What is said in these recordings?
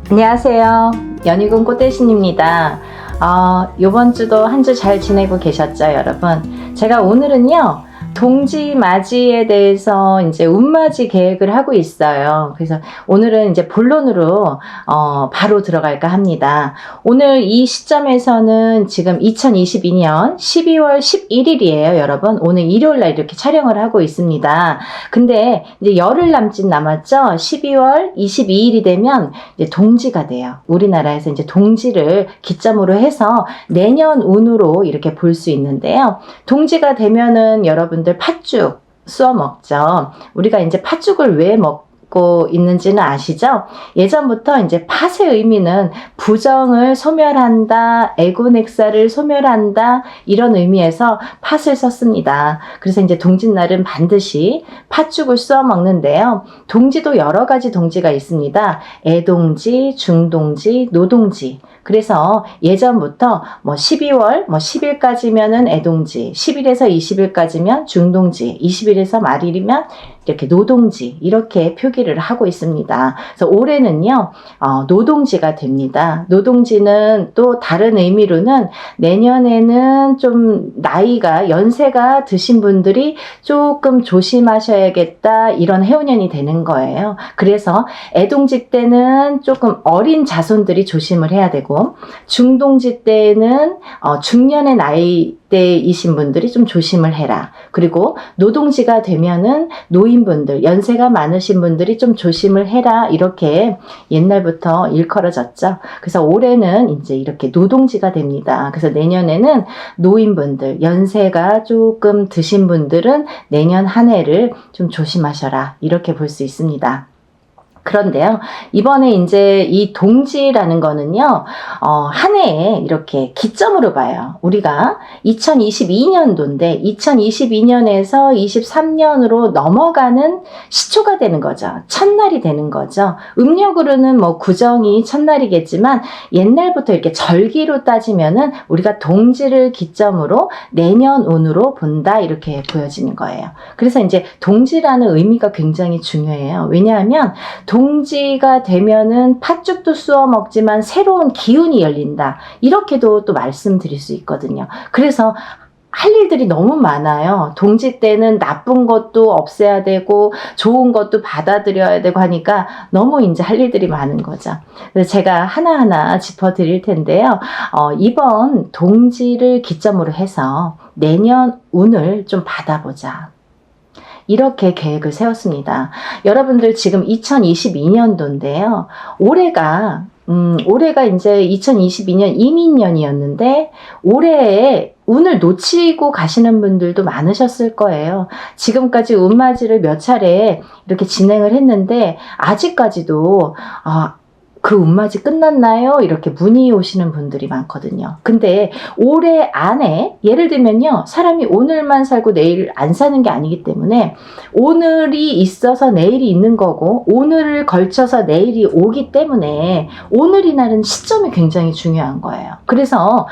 안녕하세요. 연희군 꽃대신입니다. 요번 주도 한 주 잘 지내고 계셨죠, 여러분? 제가 오늘은요, 동지 맞이에 대해서 이제 운맞이 계획을 하고 있어요. 그래서 오늘은 이제 본론으로 바로 들어갈까 합니다. 오늘 이 시점에서는 지금 2022년 12월 11일이에요, 여러분. 오늘 일요일 날 이렇게 촬영을 하고 있습니다. 근데 이제 열흘 남짓 남았죠? 12월 22일이 되면 이제 동지가 돼요. 우리나라에서 이제 동지를 기점으로 해서 내년 운으로 이렇게 볼 수 있는데요. 동지가 되면은 여러분들 팥죽 쏘아 먹죠. 우리가 이제 팥죽을 왜 먹고 있는지는 아시죠? 예전부터 이제 팥의 의미는 부정을 소멸한다, 에고넥사를 소멸한다, 이런 의미에서 팥을 썼습니다. 그래서 이제 동짓날은 반드시 팥죽을 쏘아 먹는데요. 동지도 여러 가지 동지가 있습니다. 애동지, 중동지, 노동지. 그래서 예전부터 12월 10일까지면은 애동지, 10일에서 20일까지면 중동지, 20일에서 말일이면 이렇게 노동지, 이렇게 표기를 하고 있습니다. 그래서 올해는요, 노동지가 됩니다. 노동지는 또 다른 의미로는 내년에는 좀 나이가, 연세가 드신 분들이 조금 조심하셔야겠다, 이런 해운년이 되는 거예요. 그래서 애동지 때는 조금 어린 자손들이 조심을 해야 되고, 중동지 때는 중년의 나이 때이신 분들이 좀 조심을 해라. 그리고 노동지가 되면은 노인분들, 연세가 많으신 분들이 좀 조심을 해라. 이렇게 옛날부터 일컬어졌죠. 그래서 올해는 이제 이렇게 노동지가 됩니다. 그래서 내년에는 노인분들, 연세가 조금 드신 분들은 내년 한 해를 좀 조심하셔라. 이렇게 볼 수 있습니다. 그런데요, 이번에 이제 이 동지라는 거는요, 한 해에 이렇게 기점으로 봐요. 우리가 2022년도인데, 2022년에서 23년으로 넘어가는 시초가 되는 거죠. 첫날이 되는 거죠. 음력으로는 구정이 첫날이겠지만, 옛날부터 이렇게 절기로 따지면은 우리가 동지를 기점으로 내년 운으로 본다, 이렇게 보여지는 거예요. 그래서 이제 동지라는 의미가 굉장히 중요해요. 왜냐하면, 동지가 되면은 팥죽도 쏘아 먹지만 새로운 기운이 열린다. 이렇게도 또 말씀드릴 수 있거든요. 그래서 할 일들이 너무 많아요. 동지 때는 나쁜 것도 없애야 되고 좋은 것도 받아들여야 되고 하니까 너무 이제 할 일들이 많은 거죠. 그래서 제가 하나하나 짚어드릴 텐데요. 이번 동지를 기점으로 해서 내년 운을 좀 받아보자. 이렇게 계획을 세웠습니다. 여러분들 지금 2022년도인데요. 올해가 이제 2022년 이민년이었는데 올해에 운을 놓치고 가시는 분들도 많으셨을 거예요. 지금까지 운맞이를 몇 차례 이렇게 진행을 했는데 아직까지도 그 운맞이 끝났나요? 이렇게 문의 오시는 분들이 많거든요. 근데 올해 안에 예를 들면요. 사람이 오늘만 살고 내일 안 사는 게 아니기 때문에 오늘이 있어서 내일이 있는 거고 오늘을 걸쳐서 내일이 오기 때문에 오늘이라는 시점이 굉장히 중요한 거예요. 그래서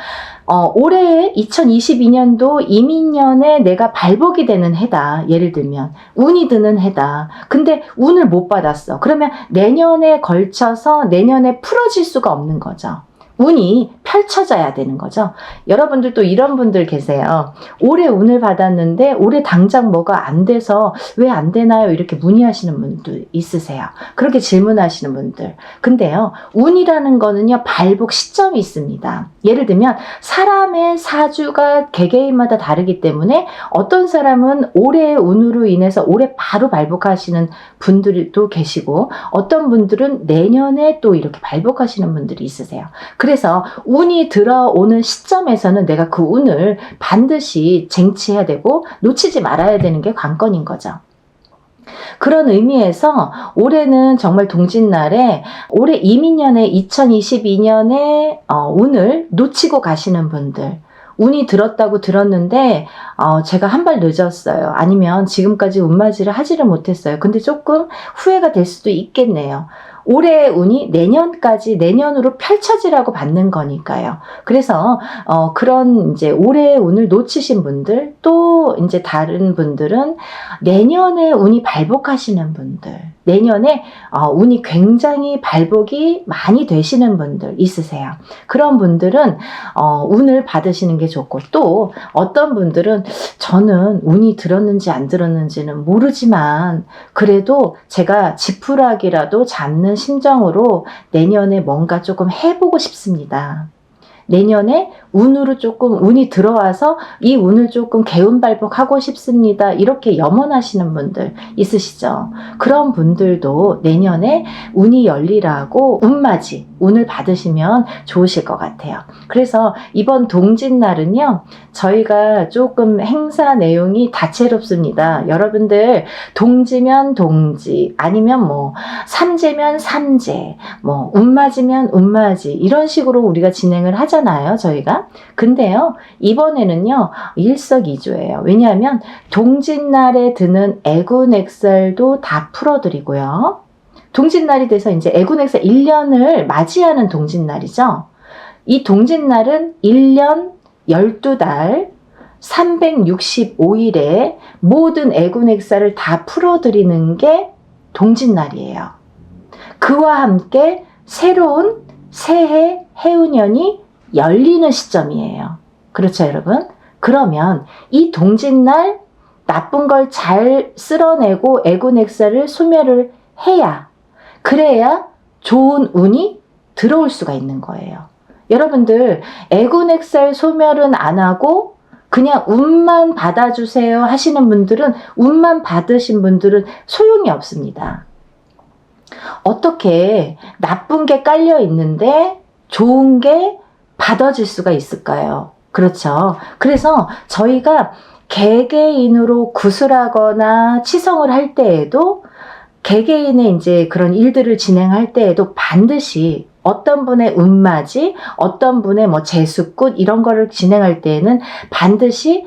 올해 2022년도 이민년에 내가 발복이 되는 해다. 예를 들면 운이 드는 해다. 근데 운을 못 받았어. 그러면 내년에 걸쳐서 내년에 풀어질 수가 없는 거죠. 운이 펼쳐져야 되는 거죠. 여러분들도 이런 분들 계세요. 올해 운을 받았는데 올해 당장 뭐가 안 돼서 왜 안 되나요? 이렇게 문의하시는 분들 있으세요. 그렇게 질문하시는 분들. 근데요, 운이라는 거는요, 발복 시점이 있습니다. 예를 들면 사람의 사주가 개개인마다 다르기 때문에 어떤 사람은 올해의 운으로 인해서 올해 바로 발복하시는 분들도 계시고 어떤 분들은 내년에 또 이렇게 발복하시는 분들이 있으세요. 그래서 운이 들어오는 시점에서는 내가 그 운을 반드시 쟁취해야 되고 놓치지 말아야 되는 게 관건인 거죠. 그런 의미에서 올해는 정말 동짓날에 올해 이민년에 2022년에 운을 놓치고 가시는 분들, 운이 들었다고 들었는데 제가 한 발 늦었어요. 아니면 지금까지 운맞이를 하지를 못했어요. 근데 조금 후회가 될 수도 있겠네요. 올해의 운이 내년으로 펼쳐지라고 받는 거니까요. 그래서 그런 이제 올해의 운을 놓치신 분들, 또 이제 다른 분들은 내년에 운이 발복하시는 분들, 내년에 운이 굉장히 발복이 많이 되시는 분들 있으세요. 그런 분들은 운을 받으시는 게 좋고, 또 어떤 분들은 저는 운이 들었는지 안 들었는지는 모르지만 그래도 제가 지푸라기라도 잡는 심정으로 내년에 뭔가 조금 해보고 싶습니다. 내년에 운이 들어와서 이 운을 조금 개운발복하고 싶습니다. 이렇게 염원하시는 분들 있으시죠? 그런 분들도 내년에 운이 열리라고 운을 받으시면 좋으실 것 같아요. 그래서 이번 동짓날은요, 저희가 조금 행사 내용이 다채롭습니다. 여러분들 동지면 동지, 아니면 삼재면 삼재, 운맞이면 운맞이, 이런 식으로 우리가 진행을 하잖아요, 저희가. 근데요, 이번에는요, 일석이조예요. 왜냐하면 동짓날에 드는 애군액살도 다 풀어드리고요. 동짓날이 돼서 이제 애군액살 1년을 맞이하는 동짓날이죠. 이 동짓날은 1년 12달 365일에 모든 애군액살을 다 풀어드리는 게 동짓날이에요. 그와 함께 새로운 새해 해운년이 열리는 시점이에요. 그렇죠, 여러분? 그러면 이 동짓날 나쁜 걸 잘 쓸어내고 애군액살을 소멸을 해야, 그래야 좋은 운이 들어올 수가 있는 거예요. 여러분들 애군액살 소멸은 안 하고 그냥 운만 받아주세요 하시는 분들은, 운만 받으신 분들은 소용이 없습니다. 어떻게 나쁜 게 깔려 있는데 좋은 게 받아질 수가 있을까요? 그렇죠. 그래서 저희가 개개인으로 구슬하거나 치성을 할 때에도, 개개인의 이제 그런 일들을 진행할 때에도 반드시 어떤 분의 운맞이, 어떤 분의 재수굿 이런 거를 진행할 때에는 반드시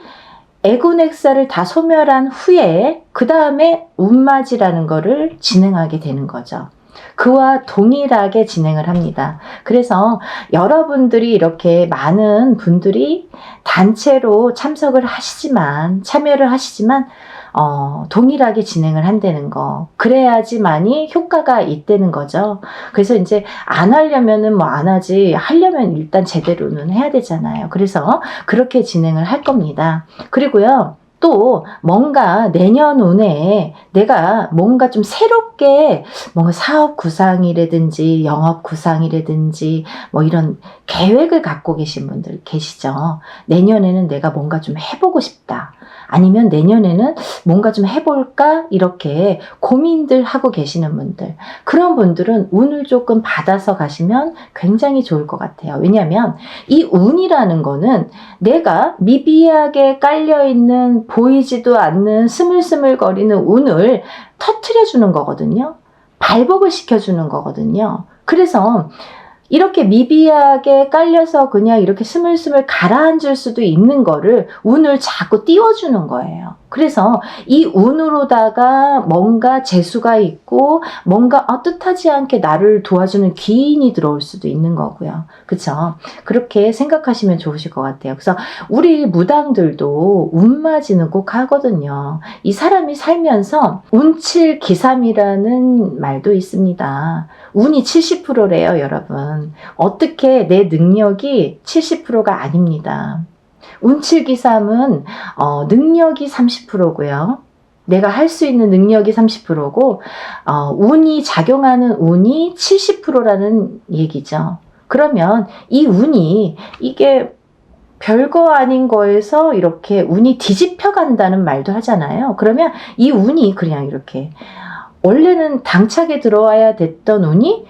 애군액살을 다 소멸한 후에 그 다음에 운맞이라는 거를 진행하게 되는 거죠. 그와 동일하게 진행을 합니다. 그래서 여러분들이 이렇게 많은 분들이 단체로 참여를 하시지만 동일하게 진행을 한다는 거. 그래야지만이 효과가 있다는 거죠. 그래서 이제 안 하려면은 안 하지, 하려면 일단 제대로는 해야 되잖아요. 그래서 그렇게 진행을 할 겁니다. 그리고요, 또 뭔가 내년 운에 내가 뭔가 좀 새롭게 뭔가 사업 구상이라든지 영업 구상이라든지 이런 계획을 갖고 계신 분들 계시죠. 내년에는 내가 뭔가 좀 해보고 싶다, 아니면 내년에는 뭔가 좀 해볼까, 이렇게 고민들 하고 계시는 분들, 그런 분들은 운을 조금 받아서 가시면 굉장히 좋을 것 같아요. 왜냐하면 이 운이라는 거는 내가 미비하게 깔려있는 보이지도 않는 스물스물거리는 운을 터트려 주는 거거든요. 발복을 시켜주는 거거든요. 그래서 이렇게 미비하게 깔려서 그냥 이렇게 스물스물 가라앉을 수도 있는 거를 운을 자꾸 띄워주는 거예요. 그래서 이 운으로다가 뭔가 재수가 있고 뭔가 뜻하지 않게 나를 도와주는 기인이 들어올 수도 있는 거고요. 그쵸? 그렇게 생각하시면 좋으실 것 같아요. 그래서 우리 무당들도 운맞이는 꼭 하거든요. 이 사람이 살면서 운칠기삼이라는 말도 있습니다. 운이 70%래요, 여러분. 어떻게 내 능력이 70%가 아닙니다. 운칠기삼은 능력이 30%고요. 내가 할 수 있는 능력이 30%고 운이 작용하는 운이 70%라는 얘기죠. 그러면 이 운이, 이게 별거 아닌 거에서 이렇게 운이 뒤집혀 간다는 말도 하잖아요. 그러면 이 운이 그냥 이렇게 원래는 당차게 들어와야 됐던 운이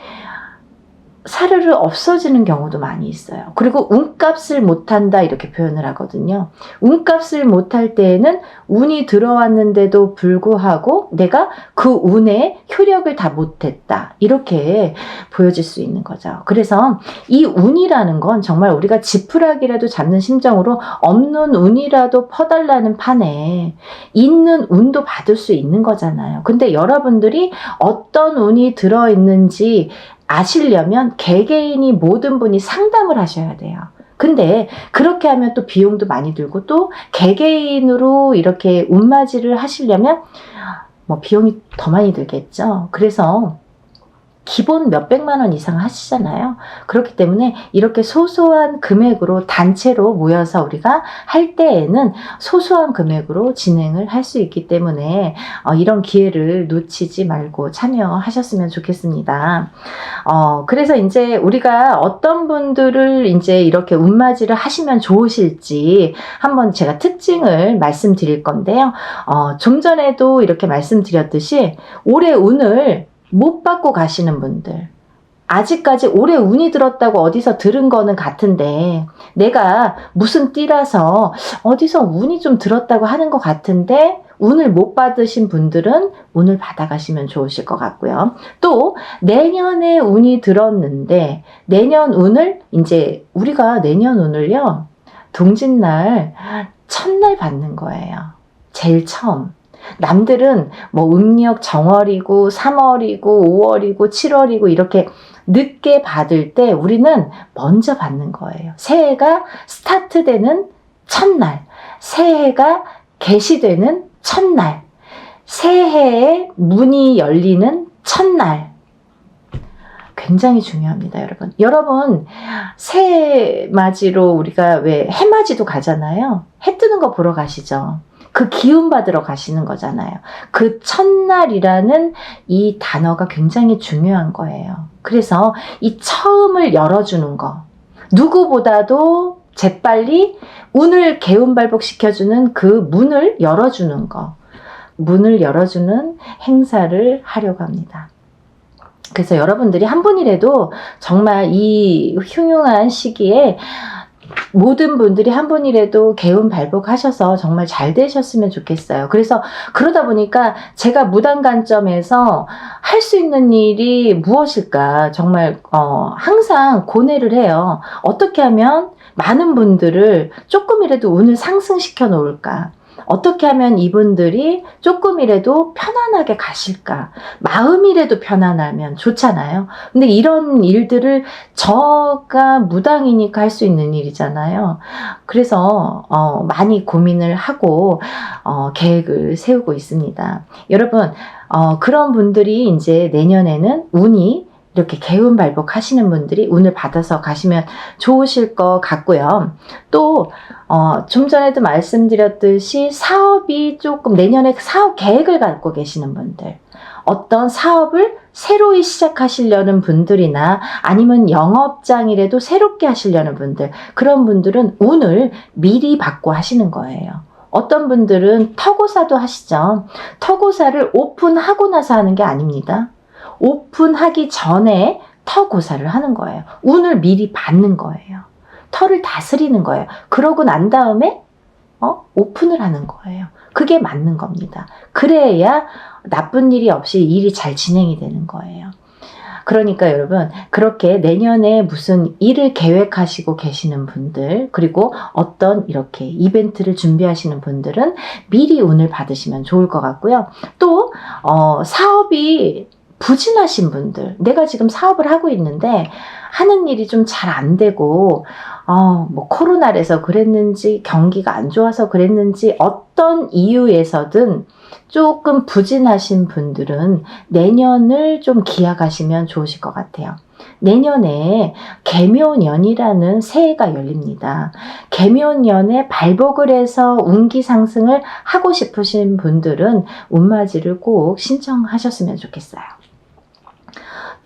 사르르 없어지는 경우도 많이 있어요. 그리고 운값을 못한다 이렇게 표현을 하거든요. 운값을 못할 때에는 운이 들어왔는데도 불구하고 내가 그 운의 효력을 다 못했다 이렇게 보여질 수 있는 거죠. 그래서 이 운이라는 건 정말 우리가 지푸라기라도 잡는 심정으로 없는 운이라도 퍼달라는 판에 있는 운도 받을 수 있는 거잖아요. 근데 여러분들이 어떤 운이 들어있는지 아시려면 개개인이 모든 분이 상담을 하셔야 돼요. 근데 그렇게 하면 또 비용도 많이 들고 또 개개인으로 이렇게 운맞이를 하시려면 뭐 비용이 더 많이 들겠죠. 그래서 기본 몇백만 원 이상 하시잖아요. 그렇기 때문에 이렇게 소소한 금액으로 단체로 모여서 우리가 할 때에는 소소한 금액으로 진행을 할 수 있기 때문에 이런 기회를 놓치지 말고 참여하셨으면 좋겠습니다. 그래서 이제 우리가 어떤 분들을 이제 이렇게 운맞이를 하시면 좋으실지 한번 제가 특징을 말씀드릴 건데요. 좀 전에도 이렇게 말씀드렸듯이 올해 운을 못 받고 가시는 분들, 아직까지 올해 운이 들었다고 어디서 들은 거는 같은데 내가 무슨 띠라서 어디서 운이 좀 들었다고 하는 것 같은데 운을 못 받으신 분들은 운을 받아가시면 좋으실 것 같고요. 또 내년에 운이 들었는데 내년 운을 이제 우리가 내년 운을요 동짓날 첫날 받는 거예요. 제일 처음. 남들은 뭐 음력 정월이고 3월이고 5월이고 7월이고 이렇게 늦게 받을 때 우리는 먼저 받는 거예요. 새해가 스타트되는 첫날, 새해가 개시되는 첫날, 새해의 문이 열리는 첫날. 굉장히 중요합니다, 여러분. 여러분, 새해 맞이로 우리가 왜 해맞이도 가잖아요. 해 뜨는 거 보러 가시죠. 그 기운 받으러 가시는 거잖아요. 그 첫날이라는 이 단어가 굉장히 중요한 거예요. 그래서 이 처음을 열어주는 거, 누구보다도 재빨리 운을 개운발복시켜주는 그 문을 열어주는 거, 문을 열어주는 행사를 하려고 합니다. 그래서 여러분들이 한 분이라도 정말 이 흉흉한 시기에 모든 분들이 한 분이라도 개운발복하셔서 정말 잘 되셨으면 좋겠어요. 그래서 그러다 보니까 제가 무당 관점에서 할 수 있는 일이 무엇일까 정말 항상 고뇌를 해요. 어떻게 하면 많은 분들을 조금이라도 운을 상승시켜 놓을까? 어떻게 하면 이분들이 조금이라도 편안하게 가실까? 마음이라도 편안하면 좋잖아요. 근데 이런 일들을 저가 무당이니까 할 수 있는 일이잖아요. 그래서 많이 고민을 하고 계획을 세우고 있습니다. 여러분, 그런 분들이 이제 내년에는 운이 이렇게 개운발복 하시는 분들이 운을 받아서 가시면 좋으실 것 같고요. 또 좀 전에도 말씀드렸듯이 사업이 조금 내년에 사업 계획을 갖고 계시는 분들, 어떤 사업을 새로이 시작하시려는 분들이나 아니면 영업장이라도 새롭게 하시려는 분들, 그런 분들은 운을 미리 받고 하시는 거예요. 어떤 분들은 터고사도 하시죠. 터고사를 오픈하고 나서 하는 게 아닙니다. 오픈하기 전에 터고사를 하는 거예요. 운을 미리 받는 거예요. 터를 다스리는 거예요. 그러고 난 다음에 오픈을 하는 거예요. 그게 맞는 겁니다. 그래야 나쁜 일이 없이 일이 잘 진행이 되는 거예요. 그러니까 여러분, 그렇게 내년에 무슨 일을 계획하시고 계시는 분들, 그리고 어떤 이렇게 이벤트를 준비하시는 분들은 미리 운을 받으시면 좋을 것 같고요. 또 사업이 부진하신 분들, 내가 지금 사업을 하고 있는데 하는 일이 좀 잘 안 되고 뭐 코로나라서 그랬는지 경기가 안 좋아서 그랬는지 어떤 이유에서든 조금 부진하신 분들은 내년을 좀 기약하시면 좋으실 것 같아요. 내년에 개묘년이라는 새해가 열립니다. 개묘년에 발복을 해서 운기 상승을 하고 싶으신 분들은 운맞이를 꼭 신청하셨으면 좋겠어요.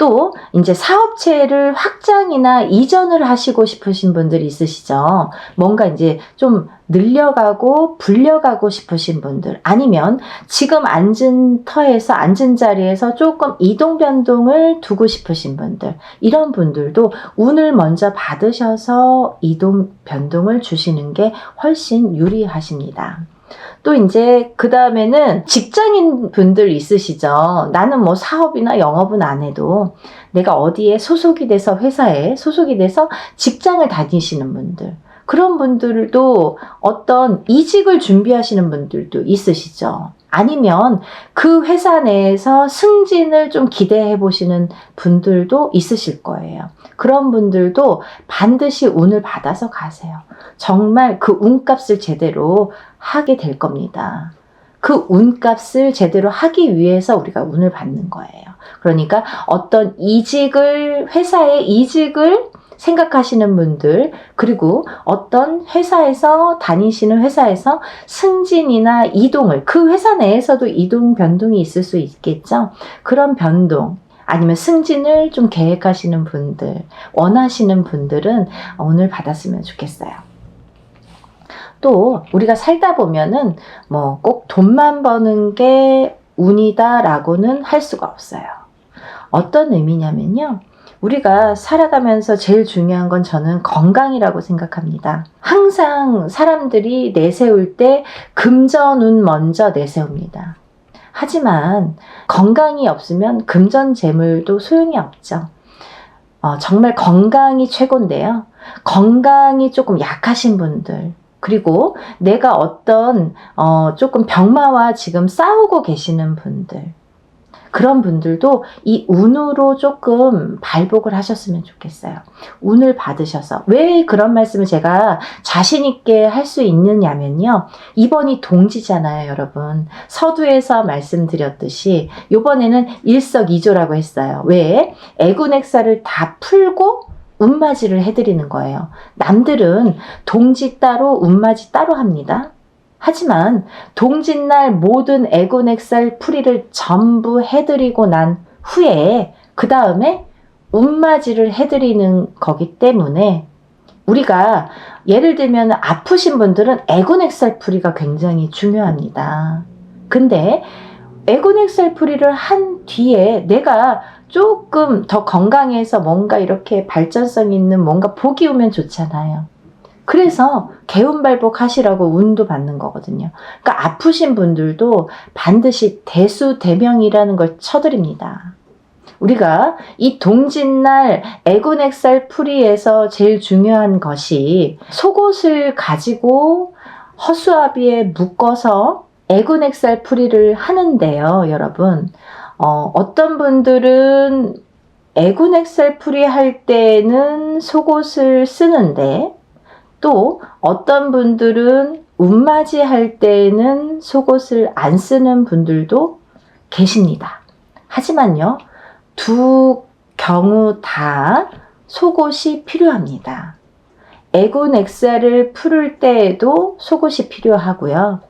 또 이제 사업체를 확장이나 이전을 하시고 싶으신 분들이 있으시죠. 뭔가 이제 좀 늘려가고 불려가고 싶으신 분들, 아니면 지금 앉은 터에서 앉은 자리에서 조금 이동 변동을 두고 싶으신 분들, 이런 분들도 운을 먼저 받으셔서 이동 변동을 주시는 게 훨씬 유리하십니다. 또 이제 그 다음에는 직장인 분들 있으시죠. 나는 뭐 사업이나 영업은 안 해도 내가 어디에 소속이 돼서, 회사에 소속이 돼서 직장을 다니시는 분들, 그런 분들도 어떤 이직을 준비하시는 분들도 있으시죠. 아니면 그 회사 내에서 승진을 좀 기대해 보시는 분들도 있으실 거예요. 그런 분들도 반드시 운을 받아서 가세요. 정말 그 운값을 제대로 하게 될 겁니다. 그 운값을 제대로 하기 위해서 우리가 운을 받는 거예요. 그러니까 어떤 회사의 이직을 생각하시는 분들, 그리고 어떤 회사에서 다니시는 회사에서 승진이나 이동을, 그 회사 내에서도 이동 변동이 있을 수 있겠죠. 그런 변동, 아니면 승진을 좀 계획하시는 분들, 원하시는 분들은 오늘 받았으면 좋겠어요. 또 우리가 살다 보면은 뭐 꼭 돈만 버는 게 운이다라고는 할 수가 없어요. 어떤 의미냐면요, 우리가 살아가면서 제일 중요한 건 저는 건강이라고 생각합니다. 항상 사람들이 내세울 때 금전운 먼저 내세웁니다. 하지만 건강이 없으면 금전 재물도 소용이 없죠. 정말 건강이 최고인데요. 건강이 조금 약하신 분들, 그리고 내가 어떤 조금 병마와 지금 싸우고 계시는 분들, 그런 분들도 이 운으로 조금 발복을 하셨으면 좋겠어요. 운을 받으셔서. 왜 그런 말씀을 제가 자신 있게 할 수 있느냐면요, 이번이 동지잖아요, 여러분. 서두에서 말씀드렸듯이 이번에는 일석이조라고 했어요. 왜? 애군액사를 다 풀고 운맞이를 해드리는 거예요. 남들은 동지 따로 운맞이 따로 합니다. 하지만 동짓날 모든 애군액살 풀이를 전부 해드리고 난 후에 그 다음에 운맞이를 해드리는 거기 때문에, 우리가 예를 들면 아프신 분들은 애군액살 풀이가 굉장히 중요합니다. 근데 애군액살 풀이를 한 뒤에 내가 조금 더 건강해서 뭔가 이렇게 발전성 있는 뭔가 복이 오면 좋잖아요. 그래서 개운발복 하시라고 운도 받는 거거든요. 그러니까 아프신 분들도 반드시 대수대명이라는 걸 쳐드립니다. 우리가 이 동짓날 애군액살 풀이에서 제일 중요한 것이 속옷을 가지고 허수아비에 묶어서 애군액살 풀이를 하는데요, 여러분. 어떤 분들은 애군액살 풀이 할 때는 속옷을 쓰는데, 또 어떤 분들은 운맞이 할 때는 속옷을 안 쓰는 분들도 계십니다. 하지만요, 두 경우 다 속옷이 필요합니다. 애군액살을 풀을 때에도 속옷이 필요하고요.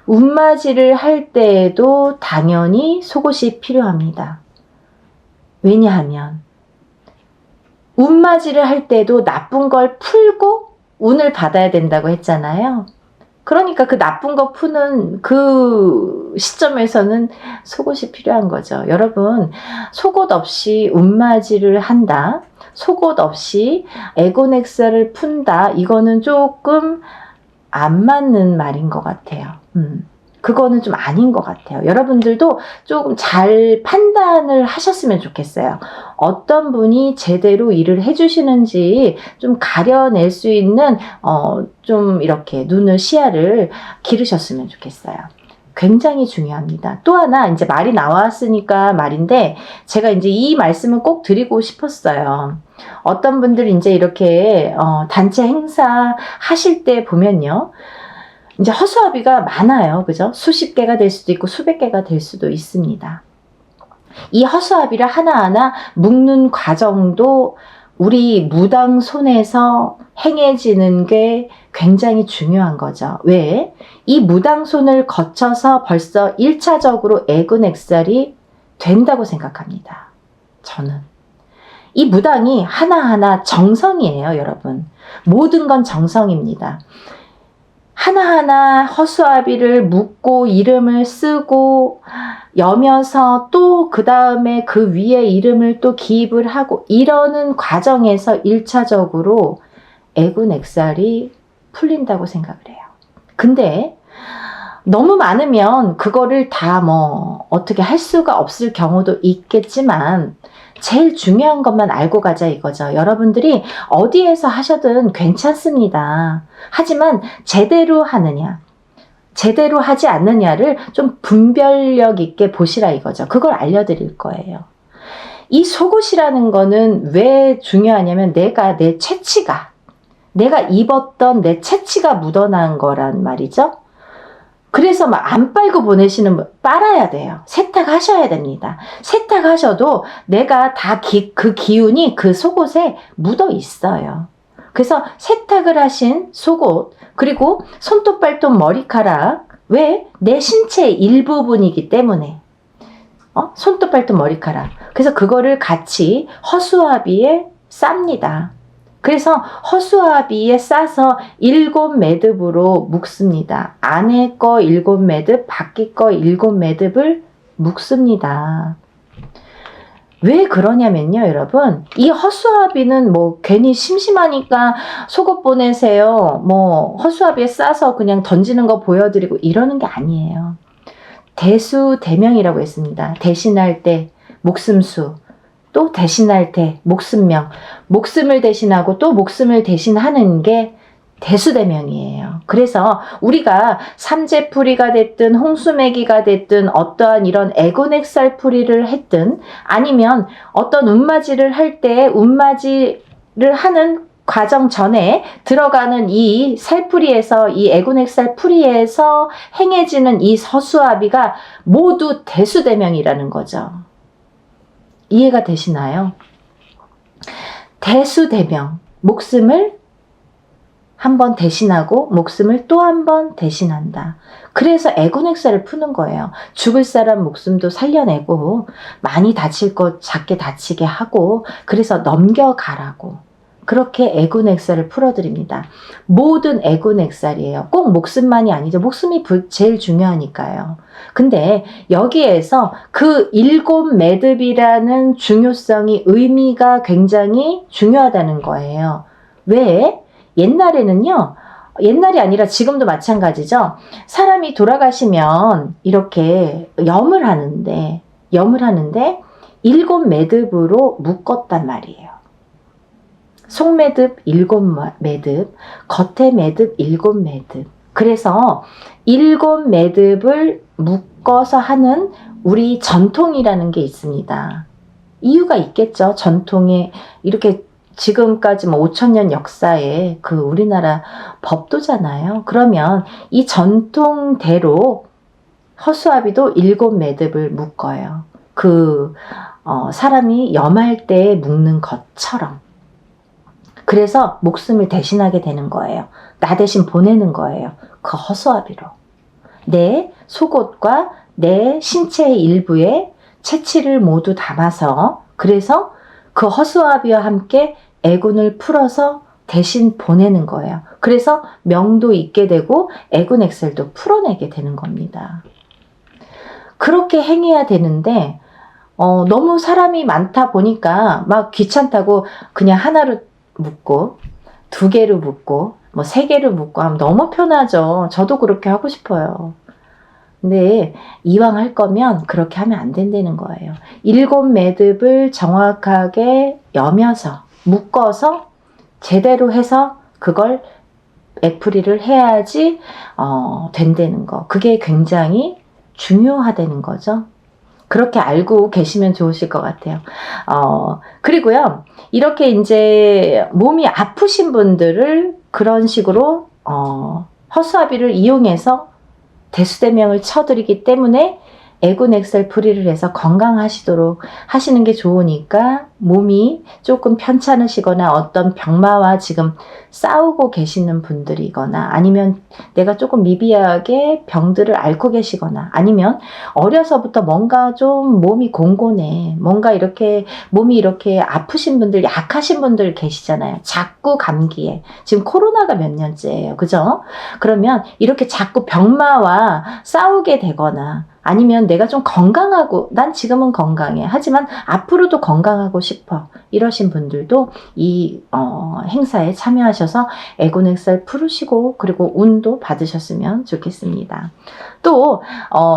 운맞이를 할 때에도 당연히 속옷이 필요합니다. 왜냐하면 운맞이를 할 때도 나쁜 걸 풀고 운을 받아야 된다고 했잖아요. 그러니까 그 나쁜 거 푸는 그 시점에서는 속옷이 필요한 거죠. 여러분, 속옷 없이 운맞이를 한다, 속옷 없이 애곤엑사를 푼다, 이거는 조금 안 맞는 말인 것 같아요. 그거는 좀 아닌 것 같아요. 여러분들도 조금 잘 판단을 하셨으면 좋겠어요. 어떤 분이 제대로 일을 해주시는지 좀 가려낼 수 있는 좀 이렇게 시야를 기르셨으면 좋겠어요. 굉장히 중요합니다. 또 하나, 이제 말이 나왔으니까 말인데, 제가 이제 이 말씀을 꼭 드리고 싶었어요. 어떤 분들 이제 이렇게 단체 행사 하실 때 보면요, 이제 허수아비가 많아요. 그죠? 수십 개가 될 수도 있고 수백 개가 될 수도 있습니다. 이 허수아비를 하나하나 묶는 과정도 우리 무당 손에서 행해지는 게 굉장히 중요한 거죠. 왜? 이 무당 손을 거쳐서 벌써 1차적으로 애군액살이 된다고 생각합니다. 저는. 이 무당이 하나하나 정성이에요, 여러분. 모든 건 정성입니다. 하나하나 허수아비를 묻고 이름을 쓰고 여며서 또 그 다음에 그 위에 이름을 또 기입을 하고 이러는 과정에서 1차적으로 애군액살이 풀린다고 생각을 해요. 근데 너무 많으면 그거를 다 뭐 어떻게 할 수가 없을 경우도 있겠지만 제일 중요한 것만 알고 가자 이거죠. 여러분들이 어디에서 하셔든 괜찮습니다. 하지만 제대로 하느냐, 제대로 하지 않느냐를 좀 분별력 있게 보시라 이거죠. 그걸 알려드릴 거예요. 이 속옷이라는 거는 왜 중요하냐면 내가 내 채취가, 내가 입었던 내 채취가 묻어난 거란 말이죠. 그래서 막 안 빨고 보내시는 분, 빨아야 돼요. 세탁하셔야 됩니다. 세탁하셔도 내가 다 그 기운이 그 속옷에 묻어 있어요. 그래서 세탁을 하신 속옷, 그리고 손톱, 발톱, 머리카락, 왜? 내 신체의 일부분이기 때문에. 손톱, 발톱, 머리카락. 그래서 그거를 같이 허수아비에 쌉니다. 그래서 허수아비에 싸서 7매듭으로 묶습니다. 안에 거 7매듭, 밖에 거 7매듭을 묶습니다. 왜 그러냐면요, 여러분. 이 허수아비는 뭐 괜히 심심하니까 속옷 보내세요. 뭐 허수아비에 싸서 그냥 던지는 거 보여드리고 이러는 게 아니에요. 대수대명이라고 했습니다. 대신할 때 목숨수. 또 대신할 때 목숨명, 목숨을 대신하고 또 목숨을 대신하는 게 대수대명이에요. 그래서 우리가 삼재풀이가 됐든 홍수매기가 됐든 어떠한 이런 애곤액살풀이를 했든 아니면 어떤 운맞이를 할 때 운맞이를 하는 과정 전에 들어가는 이 살풀이에서 이 애곤액살 풀이에서 행해지는 이 허수아비가 모두 대수대명이라는 거죠. 이해가 되시나요? 대수대명, 목숨을 한 번 대신하고 목숨을 또 한 번 대신한다. 그래서 애군액살을 푸는 거예요. 죽을 사람 목숨도 살려내고 많이 다칠 것 작게 다치게 하고 그래서 넘겨가라고. 그렇게 애군액살을 풀어드립니다. 모든 애군액살이에요. 꼭 목숨만이 아니죠. 목숨이 제일 중요하니까요. 근데 여기에서 그 7매듭이라는 중요성이 의미가 굉장히 중요하다는 거예요. 왜? 옛날에는요. 옛날이 아니라 지금도 마찬가지죠. 사람이 돌아가시면 이렇게 염을 하는데 7매듭으로 묶었단 말이에요. 속매듭 7매듭, 겉에 매듭 7매듭. 그래서 7매듭을 묶어서 하는 우리 전통이라는 게 있습니다. 이유가 있겠죠. 전통에 이렇게 지금까지 뭐 5,000년 역사에 그 우리나라 법도잖아요. 그러면 이 전통대로 허수아비도 7매듭을 묶어요. 사람이 염할 때 묶는 것처럼. 그래서 목숨을 대신하게 되는 거예요. 나 대신 보내는 거예요. 그 허수아비로. 내 속옷과 내 신체의 일부에 채취를 모두 담아서 그래서 그 허수아비와 함께 애군을 풀어서 대신 보내는 거예요. 그래서 명도 있게 되고 애군액살도 풀어내게 되는 겁니다. 그렇게 행해야 되는데 너무 사람이 많다 보니까 막 귀찮다고 그냥 하나로 묶고 2개로 묶고 뭐 3개로 묶고 하면 너무 편하죠. 저도 그렇게 하고 싶어요. 근데 이왕 할 거면 그렇게 하면 안 된다는 거예요. 7매듭을 정확하게 여며서 묶어서 제대로 해서 그걸 액풀이를 해야지 된다는 거. 그게 굉장히 중요하다는 거죠. 그렇게 알고 계시면 좋으실 것 같아요. 그리고요, 이렇게 이제 몸이 아프신 분들을 그런 식으로, 허수아비를 이용해서 대수대명을 쳐드리기 때문에 애군 엑셀풀이를 해서 건강하시도록 하시는 게 좋으니까 몸이 조금 편찮으시거나 어떤 병마와 지금 싸우고 계시는 분들이거나 아니면 내가 조금 미비하게 병들을 앓고 계시거나 아니면 어려서부터 뭔가 좀 몸이 공곤해. 뭔가 이렇게 몸이 이렇게 아프신 분들, 약하신 분들 계시잖아요. 자꾸 감기에. 지금 코로나가 몇 년째예요. 그죠? 그러면 이렇게 자꾸 병마와 싸우게 되거나 아니면 내가 좀 건강하고 난 지금은 건강해. 하지만 앞으로도 건강하고 싶어. 이러신 분들도 이 행사에 참여하셔서 애곤엑셀 풀으시고 그리고 운도 받으셨으면 좋겠습니다. 또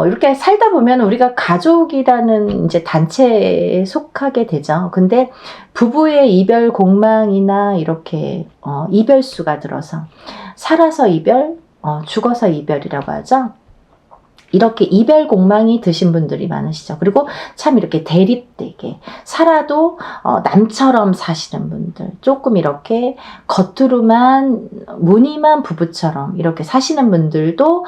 이렇게 살다 보면 우리가 가족이라는 이제 단체에 속하게 되죠. 근데 부부의 이별 공망이나 이렇게 이별수가 들어서 살아서 이별, 죽어서 이별이라고 하죠. 이렇게 이별 공망이 드신 분들이 많으시죠. 그리고 참 이렇게 대립되게 살아도 남처럼 사시는 분들, 조금 이렇게 겉으로만 무늬만 부부처럼 이렇게 사시는 분들도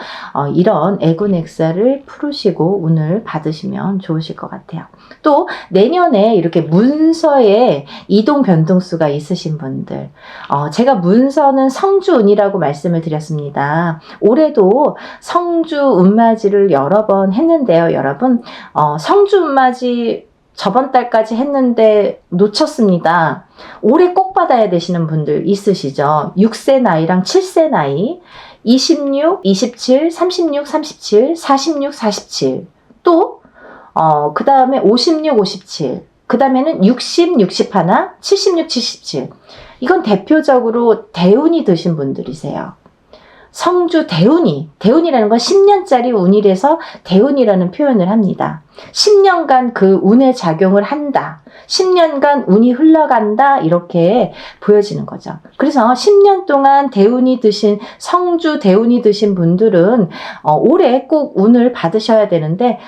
이런 애군엑셀을 풀으시고 운을 받으시면 좋으실 것 같아요. 또 내년에 이렇게 문서에 이동 변동수가 있으신 분들, 제가 문서는 성주운이라고 말씀을 드렸습니다. 올해도 성주 운맞이를 여러 번 했는데요, 여러분. 성주 운맞이 저번 달까지 했는데 놓쳤습니다. 올해 꼭 받아야 되시는 분들 있으시죠? 6세 나이랑 7세 나이, 26, 27, 36, 37, 46, 47. 또 그 다음에 56, 57. 그 다음에는 60, 61, 76, 77. 이건 대표적으로 대운이 드신 분들이세요. 성주 대운이라는 건 10년짜리 운이라서 대운이라는 표현을 합니다. 10년간 그 운의 작용을 한다. 10년간 운이 흘러간다. 이렇게 보여지는 거죠. 그래서 10년 동안 대운이 드신 성주 대운이 드신 분들은 올해 꼭 운을 받으셔야 되는데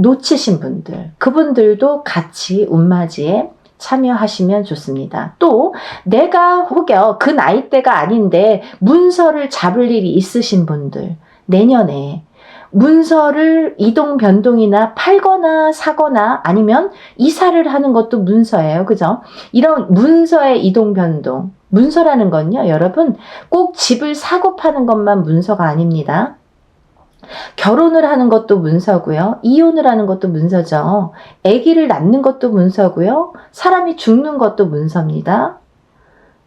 놓치신 분들, 그분들도 같이 운맞이에 참여하시면 좋습니다. 또 내가 혹여 그 나이대가 아닌데 문서를 잡을 일이 있으신 분들, 내년에 문서를 이동 변동이나 팔거나 사거나 아니면 이사를 하는 것도 문서예요. 그죠? 이런 문서의 이동 변동, 문서라는 건요, 여러분 꼭 집을 사고 파는 것만 문서가 아닙니다. 결혼을 하는 것도 문서고요. 이혼을 하는 것도 문서죠. 아기를 낳는 것도 문서고요. 사람이 죽는 것도 문서입니다.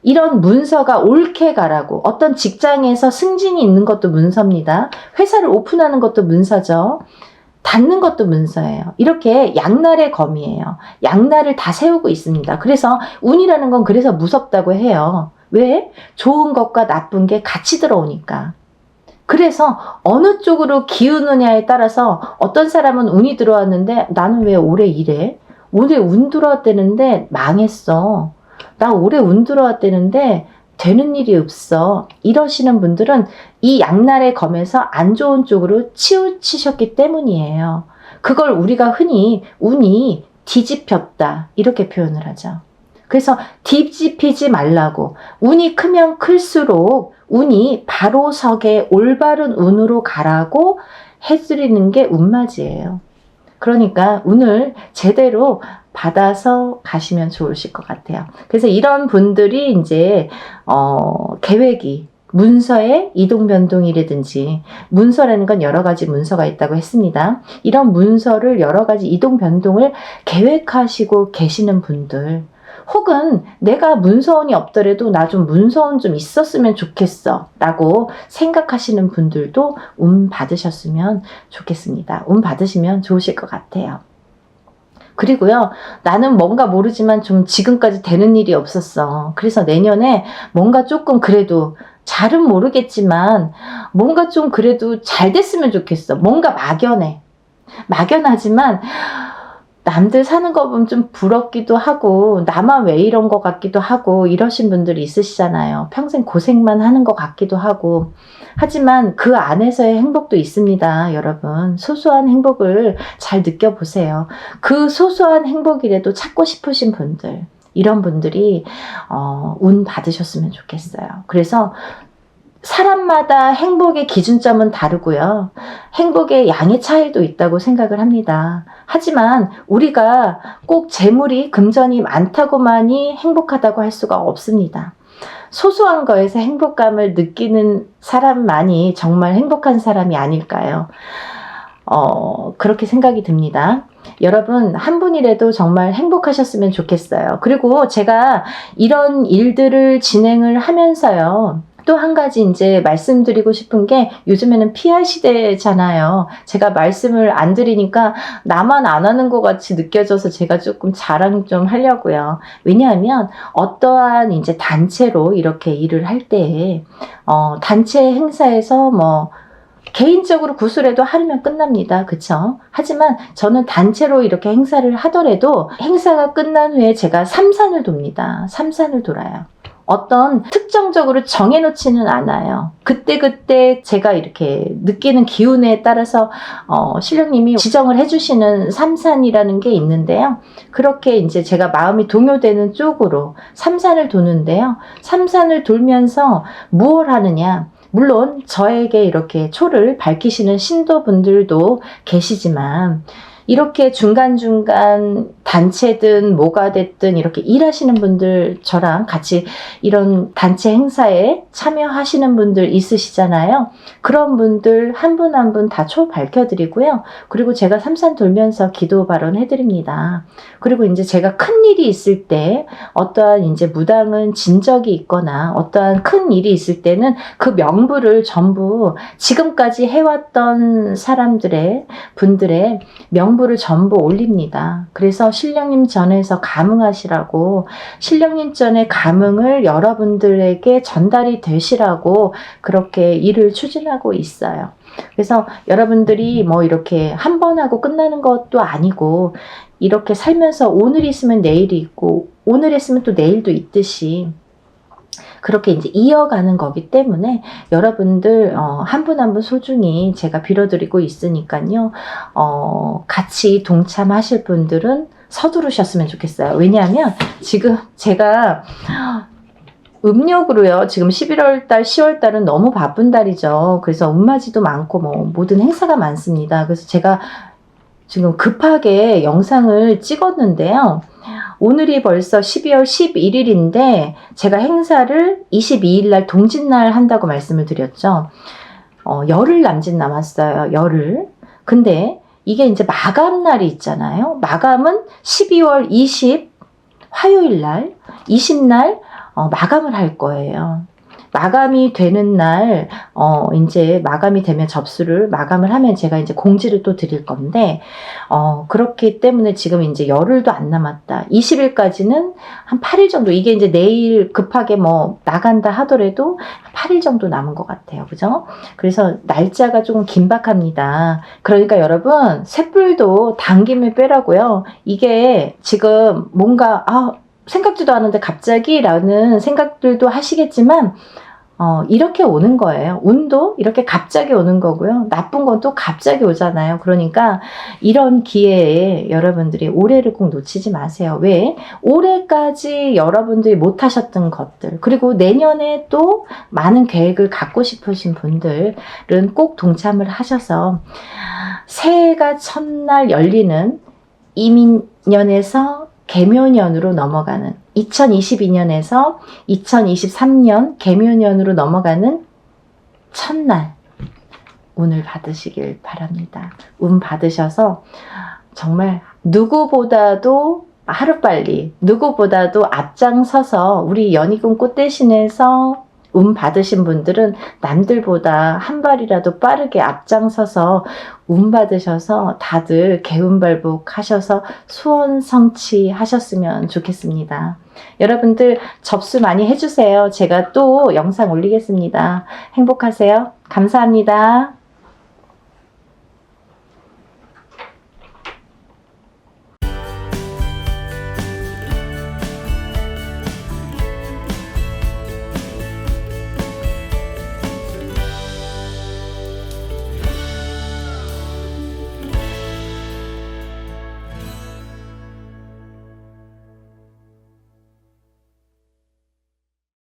이런 문서가 옳게 가라고 어떤 직장에서 승진이 있는 것도 문서입니다. 회사를 오픈하는 것도 문서죠. 닫는 것도 문서예요. 이렇게 양날의 검이에요. 양날을 다 세우고 있습니다. 그래서 운이라는 건 그래서 무섭다고 해요. 왜? 좋은 것과 나쁜 게 같이 들어오니까. 그래서 어느 쪽으로 기우느냐에 따라서 어떤 사람은 운이 들어왔는데 나는 왜 올해 이래? 올해 운 들어왔다는데 망했어. 나 올해 운 들어왔다는데 되는 일이 없어. 이러시는 분들은 이 양날의 검에서 안 좋은 쪽으로 치우치셨기 때문이에요. 그걸 우리가 흔히 운이 뒤집혔다 이렇게 표현을 하죠. 그래서 뒤집히지 말라고 운이 크면 클수록 운이 바로 서게 올바른 운으로 가라고 해드리는 게 운맞이예요. 그러니까 운을 제대로 받아서 가시면 좋으실 것 같아요. 그래서 이런 분들이 이제 계획이 문서의 이동 변동이라든지 문서라는 건 여러 가지 문서가 있다고 했습니다. 이런 문서를 여러 가지 이동 변동을 계획하시고 계시는 분들 혹은 내가 문서운이 없더라도 나 좀 문서운 좀 있었으면 좋겠어 라고 생각하시는 분들도 운 받으셨으면 좋겠습니다. 운 받으시면 좋으실 것 같아요. 그리고요, 나는 뭔가 모르지만 좀 지금까지 되는 일이 없었어. 그래서 내년에 뭔가 조금 그래도 잘은 모르겠지만 뭔가 좀 그래도 잘 됐으면 좋겠어. 뭔가 막연해. 막연하지만 남들 사는 거 보면 좀 부럽기도 하고 나만 왜 이런 거 같기도 하고 이러신 분들이 있으시잖아요. 평생 고생만 하는 것 같기도 하고 하지만 그 안에서의 행복도 있습니다. 여러분 소소한 행복을 잘 느껴보세요. 그 소소한 행복이라도 찾고 싶으신 분들 이런 분들이 운 받으셨으면 좋겠어요. 그래서 사람마다 행복의 기준점은 다르고요. 행복의 양의 차이도 있다고 생각을 합니다. 하지만 우리가 꼭 재물이 금전이 많다고만이 행복하다고 할 수가 없습니다. 소소한 거에서 행복감을 느끼는 사람만이 정말 행복한 사람이 아닐까요? 그렇게 생각이 듭니다. 여러분, 한 분이라도 정말 행복하셨으면 좋겠어요. 그리고 제가 이런 일들을 진행을 하면서요, 또 한 가지 이제 말씀드리고 싶은 게, 요즘에는 PR 시대잖아요. 제가 말씀을 안 드리니까 나만 안 하는 것 같이 느껴져서 제가 조금 자랑 좀 하려고요. 왜냐하면 어떠한 이제 단체로 이렇게 일을 할 때, 단체 행사에서 뭐 개인적으로 구슬해도 하루면 끝납니다. 그쵸? 하지만 저는 단체로 이렇게 행사를 하더라도 행사가 끝난 후에 제가 삼산을 돕니다. 삼산을 돌아요. 어떤 특정적으로 정해놓지는 않아요. 그때그때 제가 이렇게 느끼는 기운에 따라서 신령님이 지정을 해주시는 삼산이라는 게 있는데요. 그렇게 이제 제가 마음이 동요되는 쪽으로 삼산을 도는데요. 삼산을 돌면서 무엇 하느냐? 물론 저에게 이렇게 초를 밝히시는 신도분들도 계시지만, 이렇게 중간중간 단체든 뭐가 됐든 이렇게 일하시는 분들, 저랑 같이 이런 단체 행사에 참여하시는 분들 있으시잖아요. 그런 분들 한 분 한 분 다 초 밝혀드리고요. 그리고 제가 삼산 돌면서 기도 발언 해드립니다. 그리고 이제 제가 큰 일이 있을 때, 어떠한 이제 무당은 진적이 있거나 어떠한 큰 일이 있을 때는 그 명부를 전부 지금까지 해왔던 분들의 명부를 전부 올립니다. 그래서 신령님 전에서 감응하시라고, 신령님 전의 감응을 여러분들에게 전달이 되시라고 그렇게 일을 추진하고 있어요. 그래서 여러분들이 뭐 이렇게 한 번 하고 끝나는 것도 아니고, 이렇게 살면서 오늘 있으면 내일이 있고, 오늘 했으면 또 내일도 있듯이 그렇게 이제 이어가는 거기 때문에, 여러분들 한 분 한 분 소중히 제가 빌어드리고 있으니까요. 같이 동참하실 분들은 서두르셨으면 좋겠어요. 왜냐하면 지금 제가 음력으로요, 지금 11월달, 10월달은 너무 바쁜 달이죠. 그래서 음맞이도 많고 뭐 모든 행사가 많습니다. 그래서 제가 지금 급하게 영상을 찍었는데요. 오늘이 벌써 12월 11일인데 제가 행사를 22일 날 동짓날 한다고 말씀을 드렸죠. 열흘 남짓 남았어요. 열흘. 근데 이게 이제 마감 날이 있잖아요. 마감은 12월 20 화요일 날, 20날 마감을 할 거예요. 마감이 되는 날, 이제 마감이 되면 접수를 마감을 하면 제가 이제 공지를 또 드릴 건데, 그렇기 때문에 지금 이제 열흘도 안 남았다. 20일까지는 한 8일 정도, 이게 이제 내일 급하게 뭐 나간다 하더라도 8일 정도 남은 것 같아요. 그죠? 그래서 날짜가 조금 긴박합니다. 그러니까 여러분, 쇳불도 당김에 빼라고요. 이게 지금 뭔가, 생각지도 않은데 갑자기 라는 생각들도 하시겠지만, 이렇게 오는 거예요. 운도 이렇게 갑자기 오는 거고요. 나쁜 건 또 갑자기 오잖아요. 그러니까 이런 기회에 여러분들이 올해를 꼭 놓치지 마세요. 왜? 올해까지 여러분들이 못하셨던 것들, 그리고 내년에 또 많은 계획을 갖고 싶으신 분들은 꼭 동참을 하셔서 새해가 첫날 열리는 이민년에서 개묘년으로 넘어가는, 2022년에서 2023년 개묘년으로 넘어가는 첫날 운을 받으시길 바랍니다. 운 받으셔서 정말 누구보다도 하루빨리, 누구보다도 앞장서서, 우리 연희군 꽃대신에서 운 받으신 분들은 남들보다 한 발이라도 빠르게 앞장서서 운 받으셔서 다들 개운발복 하셔서 소원 성취하셨으면 좋겠습니다. 여러분들 접수 많이 해주세요. 제가 또 영상 올리겠습니다. 행복하세요. 감사합니다.